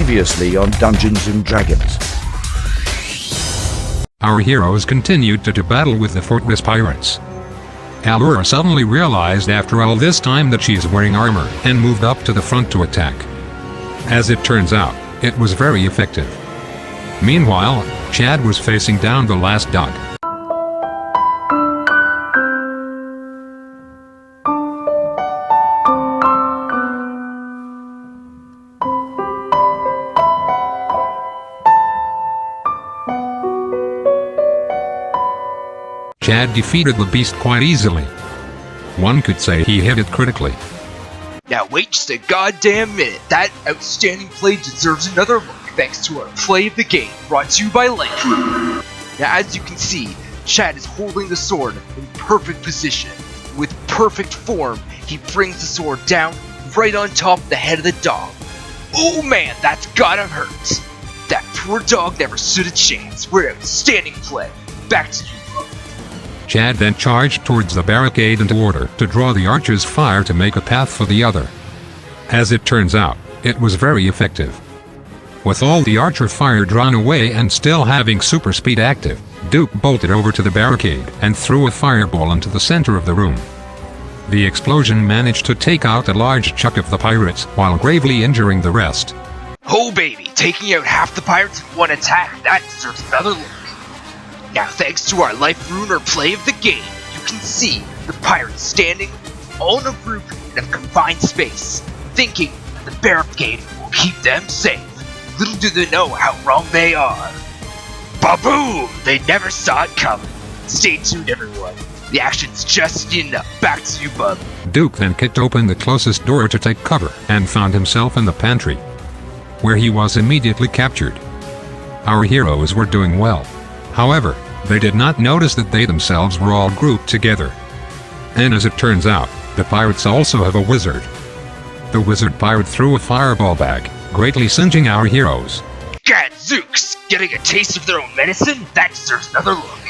Previously on Dungeons and Dragons. Our heroes continued to do battle with the Fortress pirates. Allura suddenly realized after all this time that she is wearing armor and moved up to the front to attack. As it turns out, it was very effective. Meanwhile, Chad was facing down the last dog. Chad defeated the beast quite easily. One could say he hit it critically. Now wait just a goddamn minute. That outstanding play deserves another look thanks to our play of the game brought to you by Lightroom. Now as you can see, Chad is holding the sword in perfect position. With perfect form, he brings the sword down right on top of the head of the dog. Oh man, that's gotta hurt. That poor dog never stood a chance. We're outstanding play. Back to you. Chad then charged towards the barricade into order to draw the archer's fire to make a path for the other. As it turns out, it was very effective. With all the archer fire drawn away and still having super speed active, Duke bolted over to the barricade and threw a fireball into the center of the room. The explosion managed to take out a large chunk of the pirates while gravely injuring the rest. Oh baby, taking out half the pirates in one attack, that deserves another look. Now thanks to our Life Ruiner play of the game, you can see the pirates standing all in a group in a confined space, thinking the barricade will keep them safe. Little do they know how wrong they are. Ba-boom! They never saw it coming. Stay tuned everyone, the action's just enough. Back to you, bub. Duke then kicked open the closest door to take cover and found himself in the pantry, where he was immediately captured. Our heroes were doing well. However, they did not notice that they themselves were all grouped together. And as it turns out, the pirates also have a wizard. The wizard pirate threw a fireball back, greatly singeing our heroes. Gadzooks! Getting a taste of their own medicine? That deserves another look.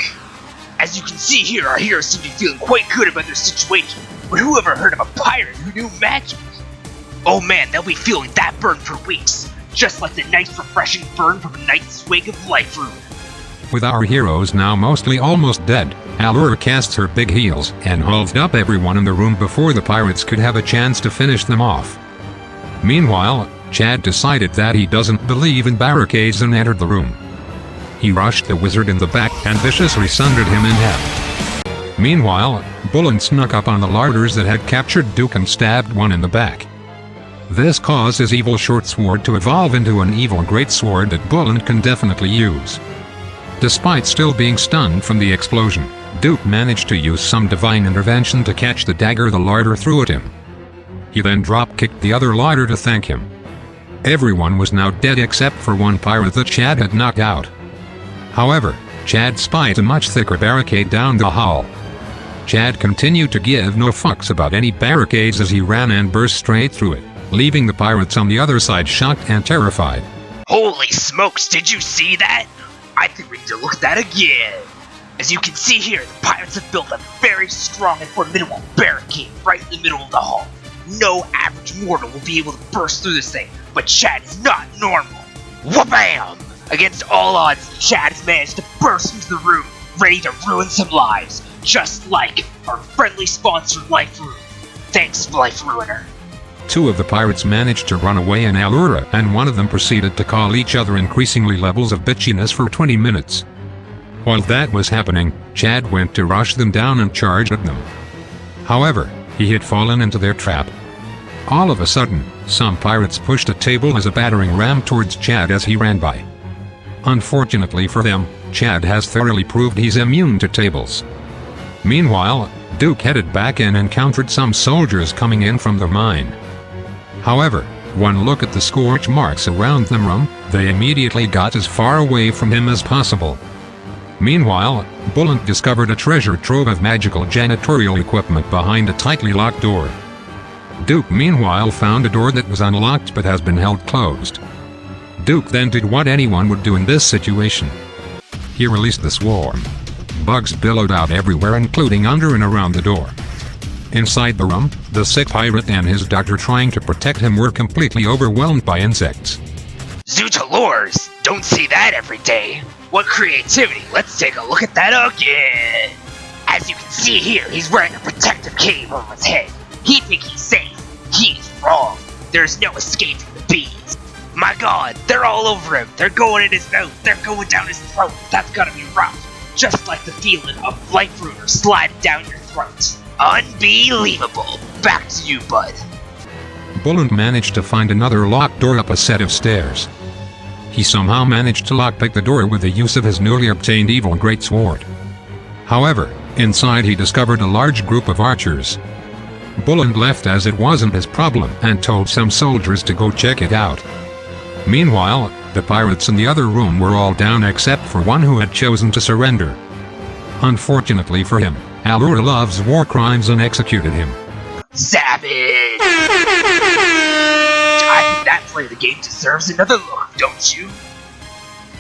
As you can see here, our heroes seem to be feeling quite good about their situation. But who ever heard of a pirate who knew magic? Oh man, they'll be feeling that burn for weeks. Just like the nice refreshing burn from a night's swig of Life Ruiner. With our heroes now mostly almost dead, Allura casts her big heels and hauled up everyone in the room before the pirates could have a chance to finish them off. Meanwhile, Chad decided that he doesn't believe in barricades and entered the room. He rushed the wizard in the back and viciously sundered him in half. Meanwhile, Bullen snuck up on the larders that had captured Duke and stabbed one in the back. This caused his evil short sword to evolve into an evil greatsword that Bullen can definitely use. Despite still being stunned from the explosion, Duke managed to use some divine intervention to catch the dagger the larder threw at him. He then drop-kicked the other larder to thank him. Everyone was now dead except for one pirate that Chad had knocked out. However, Chad spied a much thicker barricade down the hall. Chad continued to give no fucks about any barricades as he ran and burst straight through it, leaving the pirates on the other side shocked and terrified. Holy smokes, did you see that? I think we need to look at that again. As you can see here, the pirates have built a very strong and formidable barricade right in the middle of the hall. No average mortal will be able to burst through this thing, but Chad is not normal. Wha-bam! Against all odds, Chad has managed to burst into the room, ready to ruin some lives, just like our friendly sponsor Life Ruiner. Thanks, Life Ruiner. Two of the pirates managed to run away in Allura, and one of them proceeded to call each other increasingly levels of bitchiness for 20 minutes. While that was happening, Chad went to rush them down and charge at them. However, he had fallen into their trap. All of a sudden, some pirates pushed a table as a battering ram towards Chad as he ran by. Unfortunately for them, Chad has thoroughly proved he's immune to tables. Meanwhile, Duke headed back and encountered some soldiers coming in from the mine. However, one look at the scorch marks around the room, they immediately got as far away from him as possible. Meanwhile, Bullen discovered a treasure trove of magical janitorial equipment behind a tightly locked door. Duke meanwhile found a door that was unlocked but has been held closed. Duke then did what anyone would do in this situation. He released the swarm. Bugs billowed out everywhere, including under and around the door. Inside the room, the sick pirate and his doctor trying to protect him were completely overwhelmed by insects. Zootolores! Don't see that every day. What creativity! Let's take a look at that again. As you can see here, he's wearing a protective cape over his head. He thinks he's safe. He's wrong. There's no escape from the bees. My god, they're all over him. They're going in his mouth. They're going down his throat. That's gotta be rough. Just like the feeling of life ruiner sliding down your throat. Unbelievable. Back to you, bud. Bullen managed to find another locked door up a set of stairs. He somehow managed to lockpick the door with the use of his newly obtained evil greatsword. However, inside he discovered a large group of archers. Bullen left as it wasn't his problem and told some soldiers to go check it out. Meanwhile, the pirates in the other room were all down except for one who had chosen to surrender. Unfortunately for him, Allura loves war crimes and executed him. Savage! I think that play of the game deserves another look, don't you?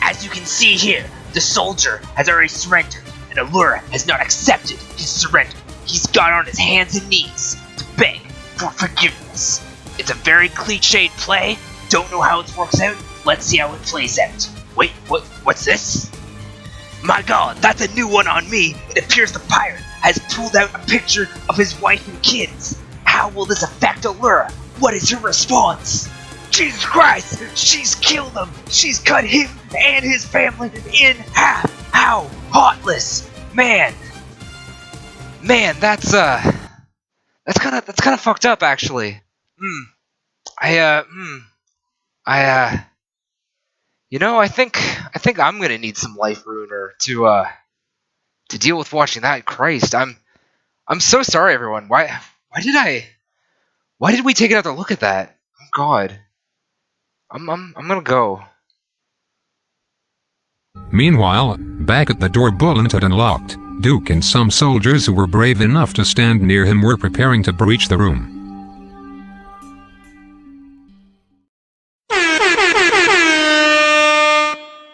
As you can see here, the soldier has already surrendered, and Allura has not accepted his surrender. He's got on his hands and knees to beg for forgiveness. It's a very cliched play. Don't know how it works out. Let's see how it plays out. Wait, what's this? My god, that's a new one on me. It appears the pirate has pulled out a picture of his wife and kids. How will this affect Allura? What is her response? Jesus Christ! She's killed him! She's cut him and his family in half! How heartless! Man, that's kind of fucked up, actually. I think I'm gonna need some life ruiner to deal with watching that. Christ, I'm so sorry, everyone. Why did we take another look at that? Oh God, I'm gonna go. Meanwhile, back at the door Bullen had unlocked, Duke and some soldiers who were brave enough to stand near him were preparing to breach the room.